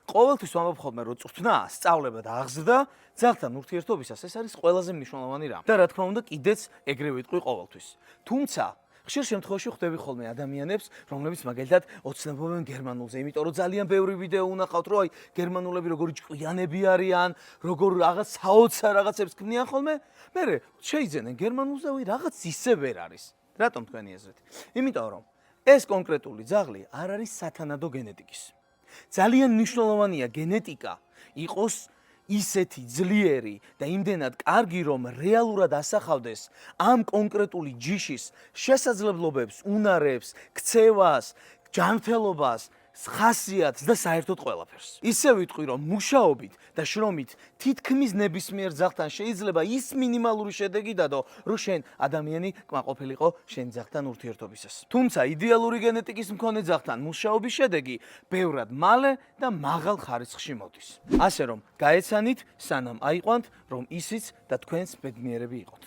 ყოველთვის ვამბობ ხოლმე, რომ წვრთნა, სწავლება და აღზრდა ძაღლთან ურთიერთობისას ეს არის ყველაზე მნიშვნელოვანი რამ. და რა თქმა უნდა, კიდეც ეგრევე ვიტყვი ყოველთვის. თუმცა ხშირ შემთხვევაში ხვდები ხოლმე ადამიანებს, რომლებიც მაგალითად ოცნებობენ გერმანულზე, იმიტომ რომ ძალიან ბევრი ვიდეო უნახავთ, რომ აი გერმანულები როგორი ჭკვიანები არიან, როგორ რაღაც საოცარ რაღაცებს ქმნიან ხოლმე, მერე შეიძენენ გერმანულზე, ვი რაღაც ისე ვერ არის. რატომ თქვენი აზრით? იმიტომ რომ ეს კონკრეტული ძაღლი არ არის სათანადო გენეტიკის. ძალიან მნიშვნელოვანია გენეტიკა იყოს ისეთი ძლიერი და იმდენად კარგი, რომ რეალურად ასახავდეს ამ კონკრეტული ჯიშის შესაძლებლობებს, უნარებს, ქცევას, ჯანმრთელობას, ხასიათს და საერთოდ ყველაფერს. ისე ვიტყვი, რომ მუშაობით და შრომით თითქმის ნებისმიერ ძაღლთან შეიძლება ის მინიმალური შედეგი დადო, რომ შენ ადამიანი კმაყოფილიყო შენ ძაღლთან ურთიერთობისას. თუმცა იდეალური გენეტიკის მქონე ძაღლთან მუშაობის შედეგი ბევრად მალე და მაღალ ხარისხში მოდის. ასე რომ, გაეცანით, სანამ აიყვანთ, რომ ისიც და თქვენს ბედნიერები იყოთ.